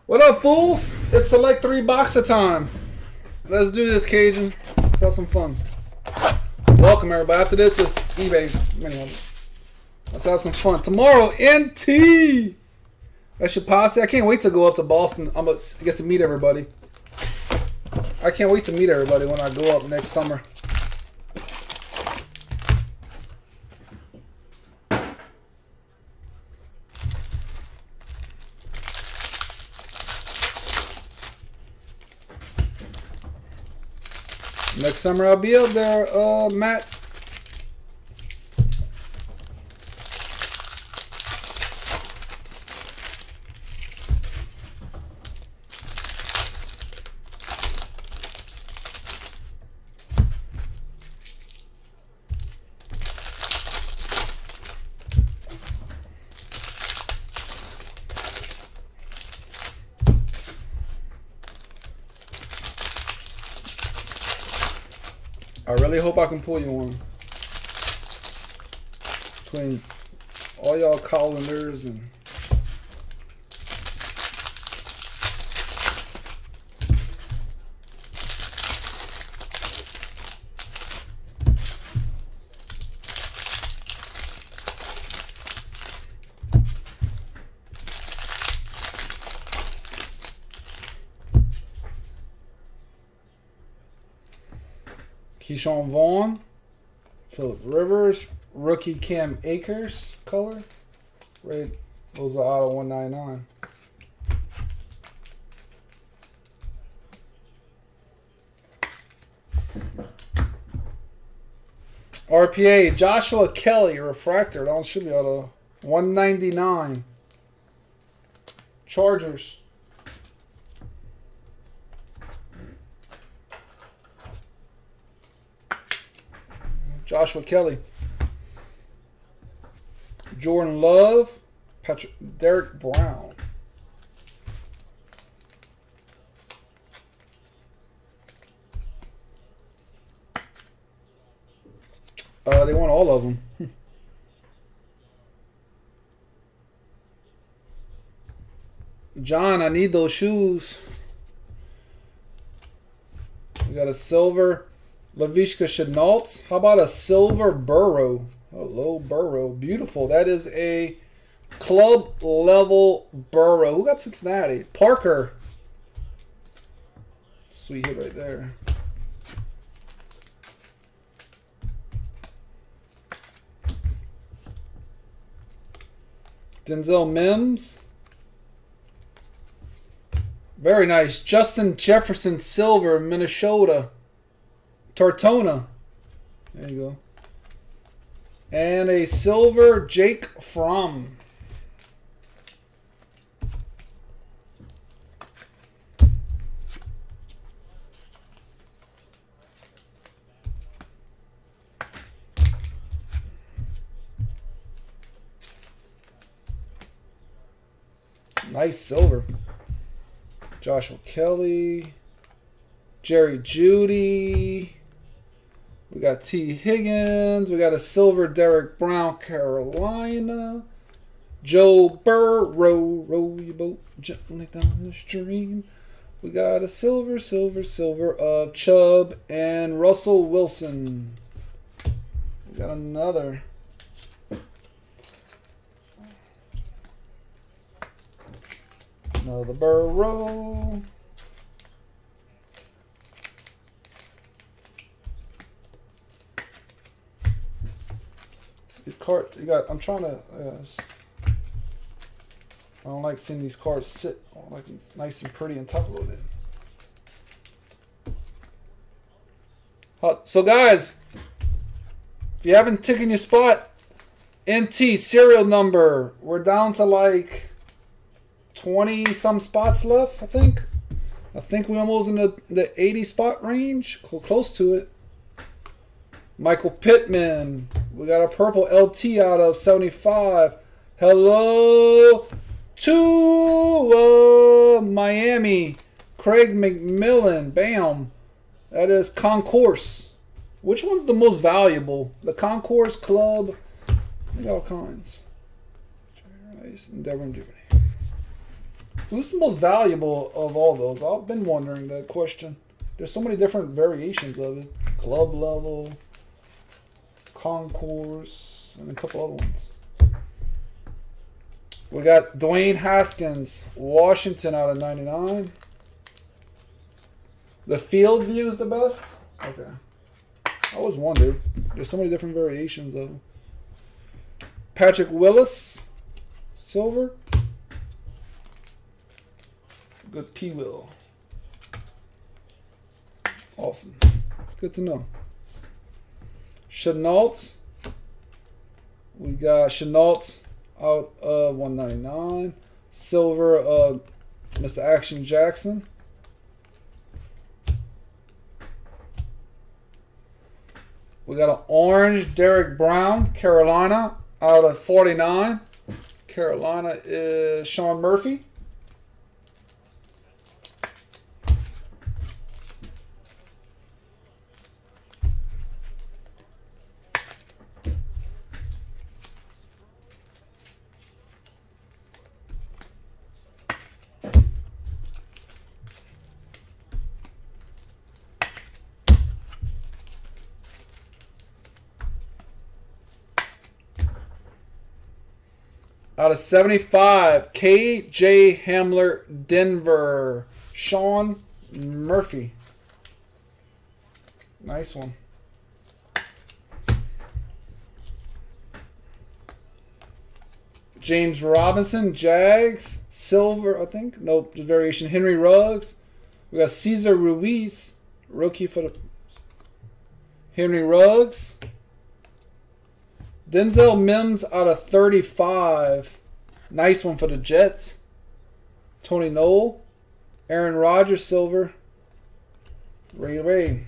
What up, fools? It's select 3 boxer time. Let's do this, Cajun. Let's have some fun. Welcome, everybody. After this is eBay. Let's have some fun. Tomorrow, NT. I should posse. I can't wait to go up to Boston. I'm going to get to meet everybody. I can't wait to meet everybody when I go up next summer. Next summer I'll be up there, Matt. I really hope I can pull you one. Between all y'all colanders and Keyshawn Vaughn, Phillip Rivers, rookie Cam Akers color. Red, those are out of 199. RPA, Joshua Kelly, refractor. That one should be out of 199. Chargers. Joshua Kelly. Jordan Love. Derek Brown. They want all of them. John, I need those shoes. We got a silver Laviska Chenault. How about a silver Burrow? Hello, Burrow. Beautiful. That is a club level Burrow. Who got Cincinnati? Parker. Sweet hit right there. Denzel Mims. Very nice. Justin Jefferson Silver, Minnesota. Tortona. There you go. And a silver Jake Fromm. Nice silver. Joshua Kelly. Jerry Jeudy. We got T. Higgins. We got a silver Derek Brown, Carolina. Joe Burrow, row your boat gently down the stream. We got a silver of Chubb and Russell Wilson. We got another. Another Burrow. These cards, you got. I'm trying to. I don't like seeing these cards sit. I like them nice and pretty and top loaded. So guys, if you haven't taken your spot, NT serial number. We're down to like 20 some spots left. I think we're almost in the 80 spot range, close to it. Michael Pittman. We got a purple LT out of 75. Hello to Miami. Craig McMillan. Bam. That is Concourse. Which one's the most valuable? The Concourse Club. They got all kinds. Jerry Rice and Devin Duvernay. Who's the most valuable of all those? I've been wondering that question. There's so many different variations of it. Club level, concourse, and a couple other ones. We got Dwayne Haskins, Washington out of 99. The field view is the best? Okay. I always wondered. There's so many different variations of them. Patrick Willis, silver. Good P-Will. Awesome. It's good to know. Chenault. We got Chenault out of 199. Silver, Mr. Action Jackson. We got an orange Derek Brown, Carolina, out of 49. Carolina is Sean Murphy. Out of 75, K.J. Hamler, Denver, Sean Murphy. Nice one. James Robinson, Jags, silver, I think. Nope, the variation. Henry Ruggs. We got Cesar Ruiz, rookie for the Henry Ruggs. Denzel Mims out of 35. Nice one for the Jets. Tony Noel. Aaron Rodgers, silver. Ray.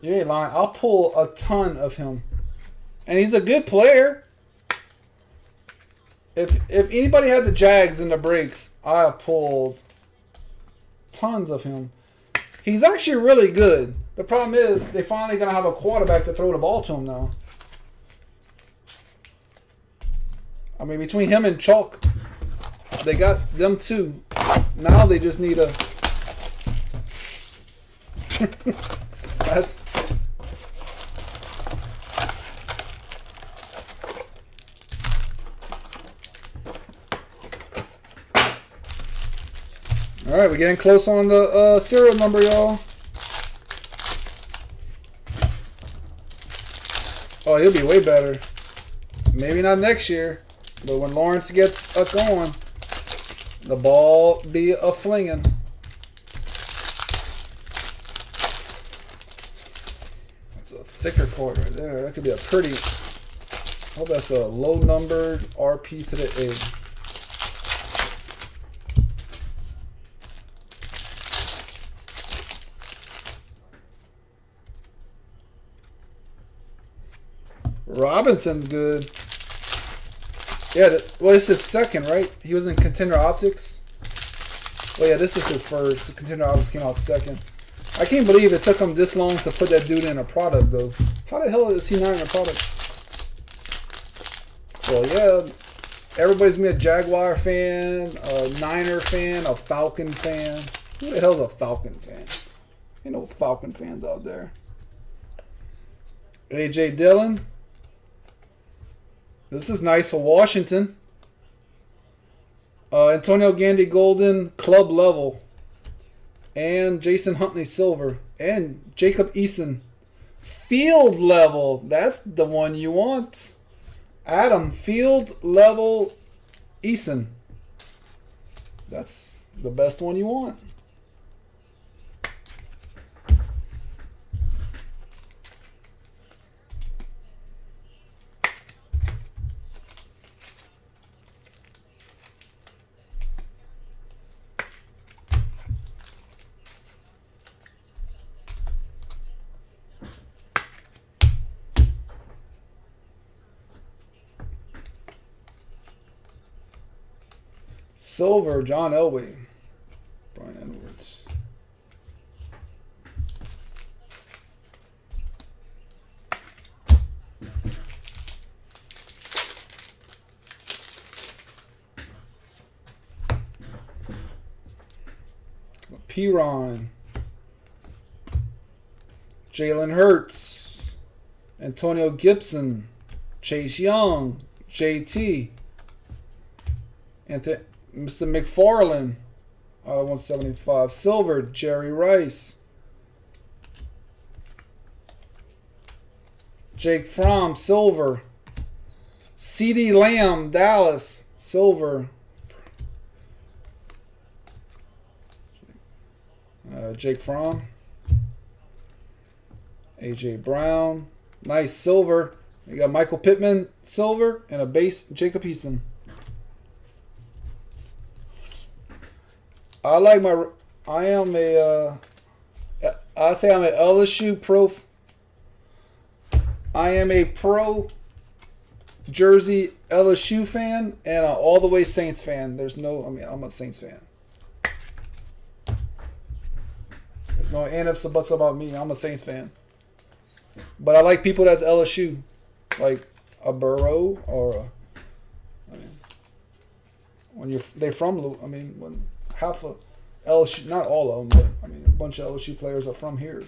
You ain't lying. I'll pull a ton of him. And he's a good player. If anybody had the Jags in the breaks, I have pulled tons of him. He's actually really good. The problem is they're finally going to have a quarterback to throw the ball to him now. I mean, between him and Chalk, they got them two. Now they just need a... That's... All right, we're getting close on the serial number, y'all. Oh, he'll be way better. Maybe not next year, but when Lawrence gets going, the ball be a flinging. That's a thicker cord right there. That could be a pretty. Oh, that's a low numbered RP to the A. Robinson's good. Yeah, well, this is second, right? He was in Contender Optics. Well, yeah, this is his first. Contender Optics came out second. I can't believe it took him this long to put that dude in a product, though. How the hell is he not in a product? Well, yeah, everybody's gonna be a Jaguar fan, a Niner fan, a Falcon fan. Who the hell's a Falcon fan? Ain't no Falcon fans out there. A.J. Dillon. This is nice for Washington. Antonio Gandy Golden, club level. And Jason Huntley silver. And Jacob Eason, field level. That's the one you want. Adam, field level Eason. That's the best one you want. Silver, John Elway. Brian Edwards. Piron. Jalen Hurts. Antonio Gibson. Chase Young. JT. Mr. McFarland. 175. Silver. Jerry Rice. Jake Fromm. Silver. CeeDee Lamb. Dallas. Silver. Jake Fromm. AJ Brown. Nice silver. You got Michael Pittman silver and a base Jacob Eason. I like my. I am a. I say I'm an LSU pro. I am a pro jersey LSU fan and an all the way Saints fan. There's no. I mean, I'm a Saints fan. There's no ifs or buts about me. I'm a Saints fan. But I like people that's LSU, like a Burrow or a. I mean, when they're from. I mean, when half of LSU, not all of them, but I mean, a bunch of LSU players are from here.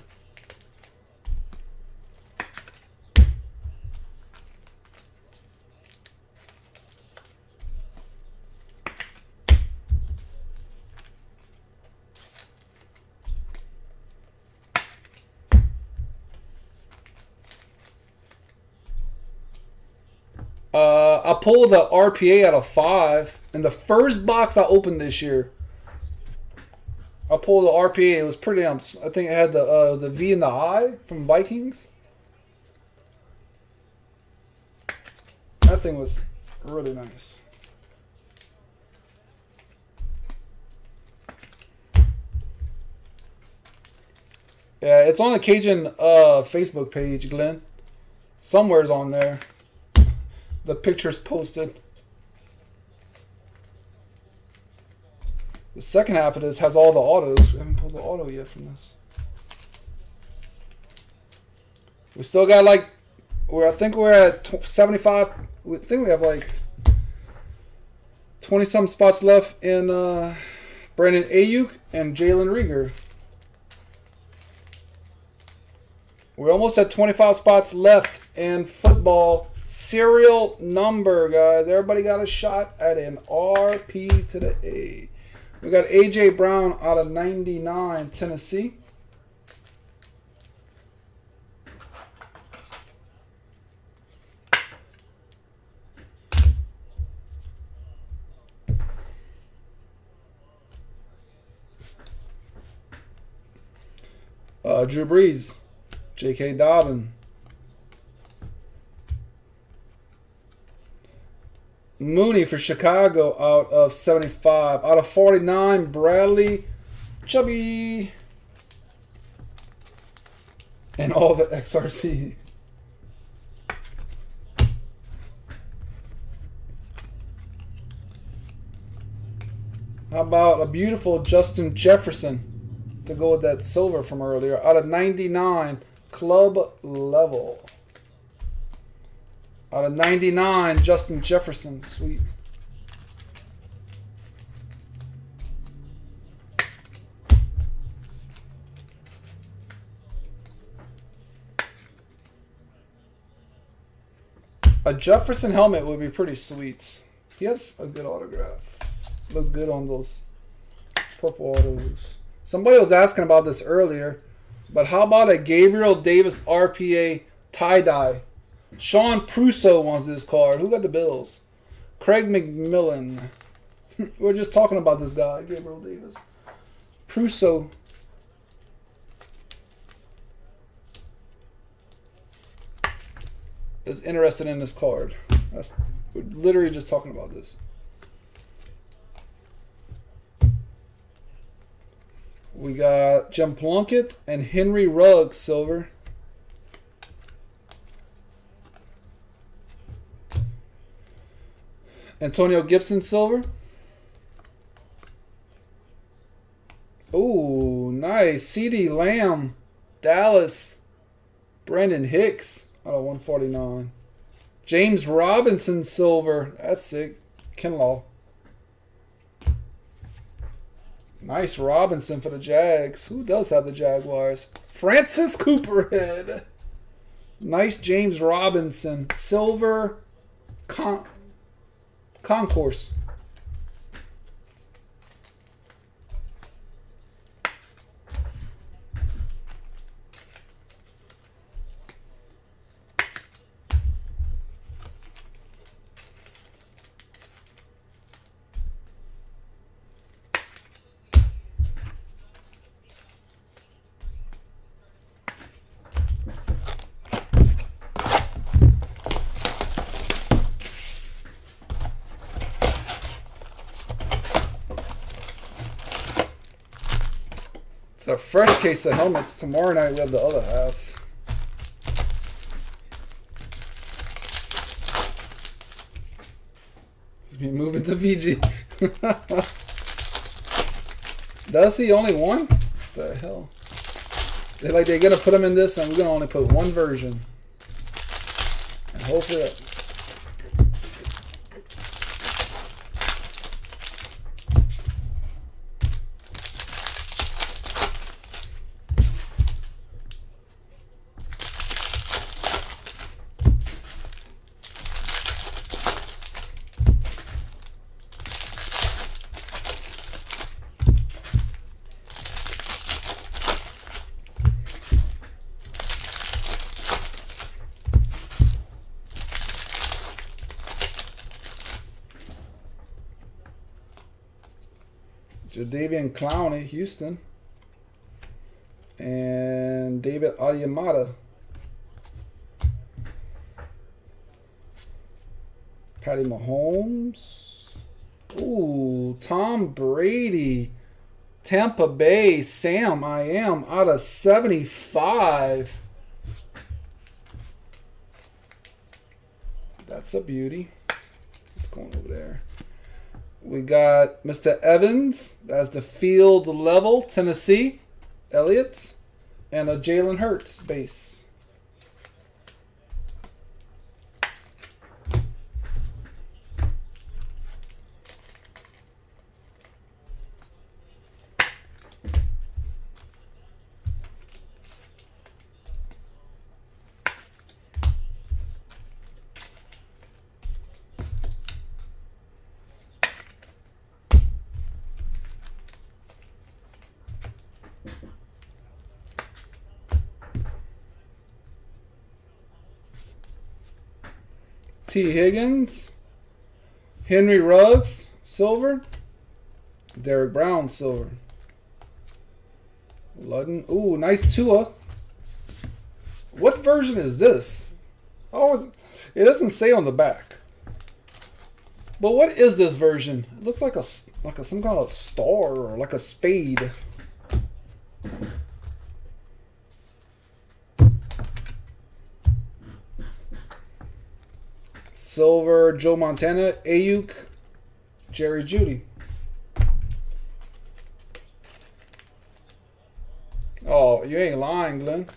I pulled the RPA out of 5 in the first box I opened this year. I pulled the RPA. It was pretty. I think it had the V and the I from Vikings. That thing was really nice. Yeah, it's on the Cajun Facebook page, Glenn. Somewhere's on there. The picture's posted. The second half of this has all the autos. We haven't pulled the auto yet from this. We still got like, I think we're at 75. I think we have like 20-some spots left in Brandon Ayuk and Jalen Reagor. We're almost at 25 spots left in football. Serial number, guys. Everybody got a shot at an RP to the A. We got AJ Brown out of 99, Tennessee. Drew Brees, J.K. Dobbins. Mooney for Chicago out of 75. Out of 49, Bradley Chubby. And all the XRC. How about a beautiful Justin Jefferson to go with that silver from earlier. Out of 99, club level. Out of 99, Justin Jefferson. Sweet. A Jefferson helmet would be pretty sweet. He has a good autograph. Looks good on those purple autos. Somebody was asking about this earlier, but how about a Gabriel Davis RPA tie-dye? Sean Prusso wants this card. Who got the Bills? Craig McMillan. We're just talking about this guy, Gabriel Davis. Prusso. Is interested in this card. We're literally just talking about this. We got Jim Plunkett and Henry Ruggs, silver. Antonio Gibson, silver. Ooh, nice. CD Lamb, Dallas, Brandon Hicks out of 149. James Robinson silver. That's sick. Kinlaw. Nice Robinson for the Jags. Who does have the Jaguars? Francis Cooperhead. Nice James Robinson. Silver concourse. It's a fresh case of helmets. Tomorrow night we have the other half. He's been moving to Fiji. Does he only one? What the hell? They're gonna put him in this, and we're gonna only put one version. And hopefully that. Jadeveon Clowney, Houston. And David Onyemata. Patty Mahomes. Ooh, Tom Brady. Tampa Bay, Sam I am out of 75. That's a beauty. What's going over there? We got Mr. Evans. That's the field level, Tennessee. Elliott. And a Jalen Hurts base. T. Higgins, Henry Ruggs, silver. Derek Brown, silver. Ludden. Ooh, nice Tua. What version is this? Oh, it doesn't say on the back. But what is this version? It looks like some kind of star or like a spade. Silver, Joe Montana, Ayuk, Jerry Jeudy. Oh, you ain't lying, Glenn.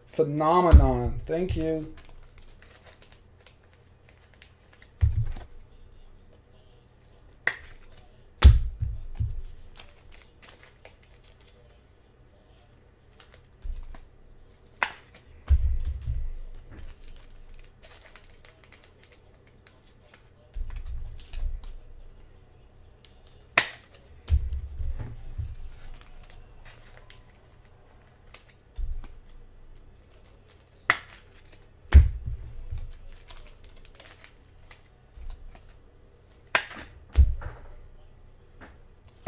Phenomenon. Thank you.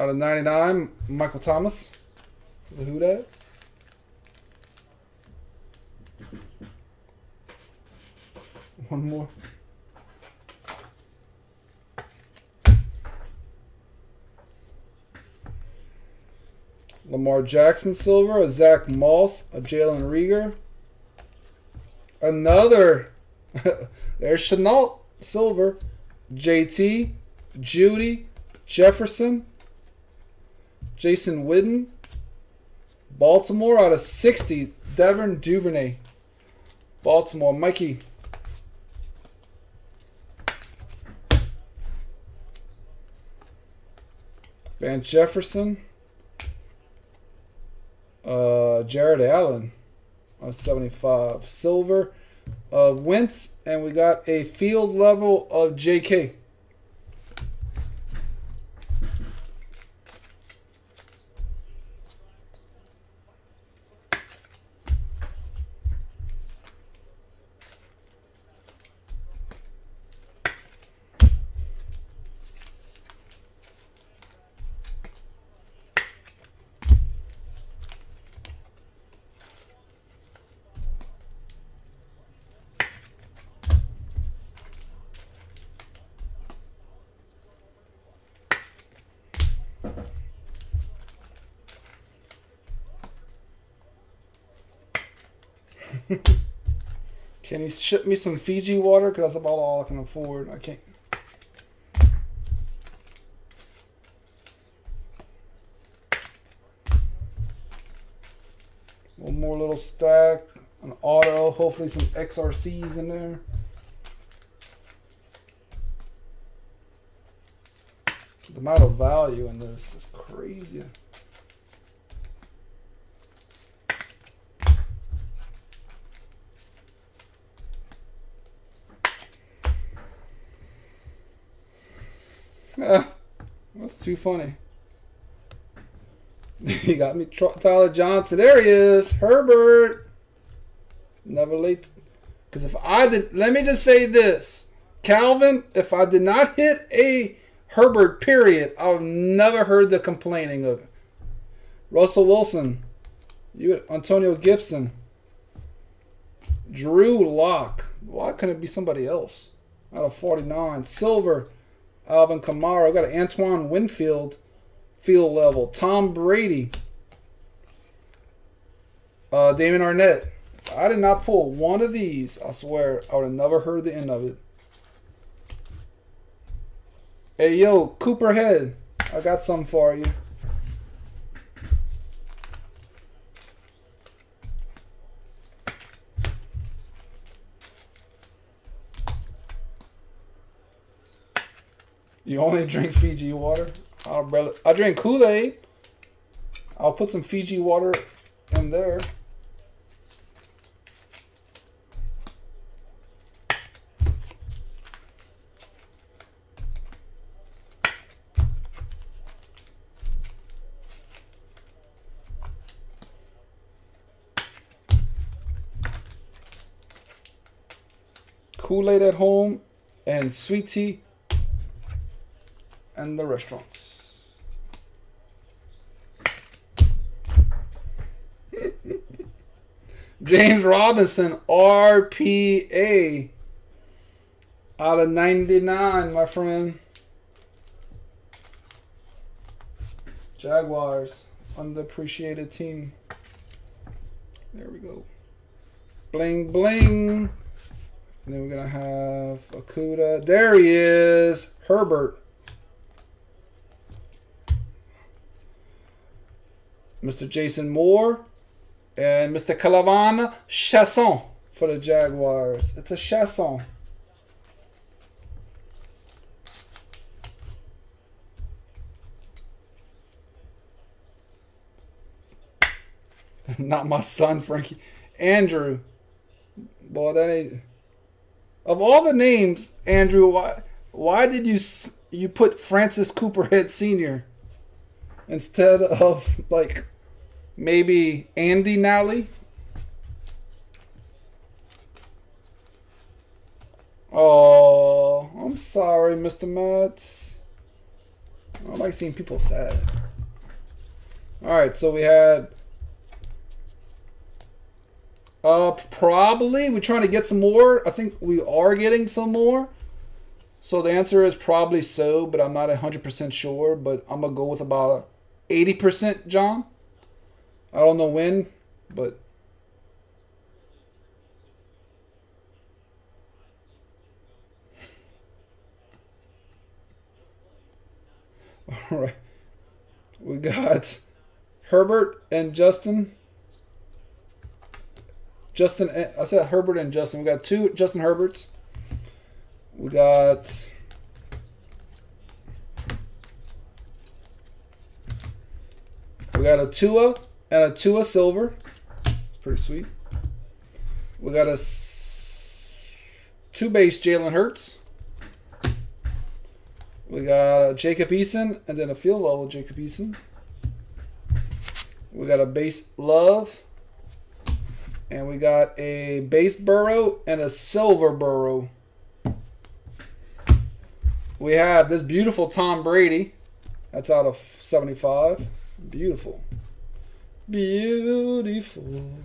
Out of 99, Michael Thomas. The Who Dat. One more. Lamar Jackson silver, a Zach Moss, a Jalen Reagor. Another. There's Chenault silver, JT, Judy, Jefferson, Jason Witten. Baltimore out of 60. Devin Duvernay. Baltimore. Mikey. Van Jefferson. Jared Allen. 75. Silver of Wentz. And we got a field level of JK. Can you ship me some Fiji water? Because that's about all I can afford. I can't. One more little stack. An auto. Hopefully some XRCs in there. The amount of value in this is crazy. That's too funny. You got me, Tyler Johnson. There he is, Herbert. Never late. Because if I did, let me just say this, Calvin. If I did not hit a Herbert, period, I've never heard the complaining of it. Russell Wilson, Antonio Gibson, Drew Lock. Why couldn't it be somebody else? Out of 49, Silver. Alvin Kamara. I got an Antoine Winfield field level. Tom Brady. Damon Arnett. If I did not pull one of these, I swear I would have never heard the end of it. Hey, yo, Cooperhead. I got something for you. You only drink Fiji water? I drink Kool-Aid. I'll put some Fiji water in there. Kool-Aid at home and sweet tea and the restaurants. James Robinson, RPA out of 99, my friend. Jaguars, underappreciated team. There we go. Bling, bling. And then we're going to have Okuda. There he is, Herbert. Mr. Jason Moore and Mr. Calavan Chasson for the Jaguars. It's a Chasson. Not my son, Frankie. Andrew. Boy, that ain't... Of all the names, Andrew, why did you put Francis Cooperhead Sr. instead of, like, maybe Andy Nally? Oh, I'm sorry, Mr. Metz. I like seeing people sad. All right, so we had... probably we're trying to get some more. I think we are getting some more. So the answer is probably so, but I'm not 100% sure. But I'm going to go with about 80%, John. I don't know when, but... All right. We got Herbert and Justin. I said Herbert and Justin. We got 2 Justin Herberts. We got a Tua and a Tua Silver. It's pretty sweet. We got a 2-base Jalen Hurts. We got a Jacob Eason and then a field level Jacob Eason. We got a base Love. And we got a base Burrow and a silver Burrow. We have this beautiful Tom Brady. That's out of 75. Beautiful. Beautiful.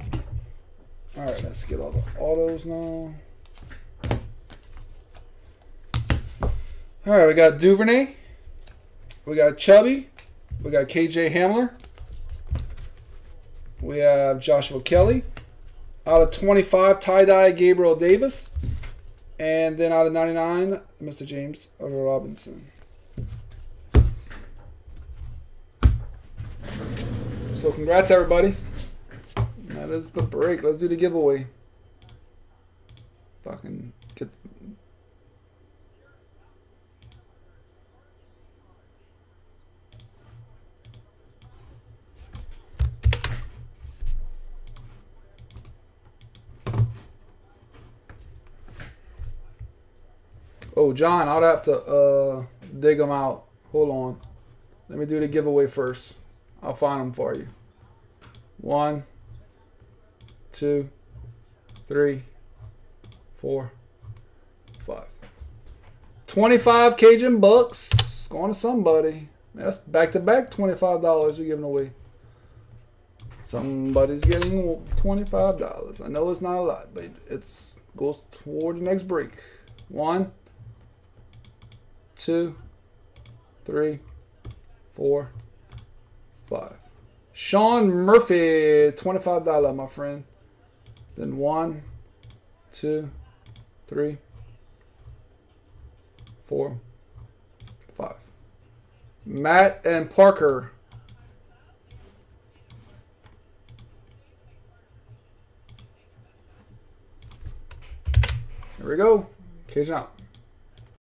All right, let's get all the autos now. All right, we got Duvernay. We got Chubby. We got KJ Hamler. We have Joshua Kelly. Out of 25, tie-dye Gabriel Davis. And then out of 99, Mr. James Robinson. So congrats, everybody. That is the break. Let's do the giveaway. If I can get... Oh, John, I'll have to dig them out. Hold on. Let me do the giveaway first. I'll find them for you. 1, 2, 3, 4, 5. 25 Cajun bucks. Going to somebody. That's back-to-back $25 we're giving away. Somebody's getting $25. I know it's not a lot, but it goes toward the next break. 1, 2, 3, 4, 5. Sean Murphy, $25, my friend. Then 1, 2, 3, 4, 5. Matt and Parker. Here we go. Cajun out.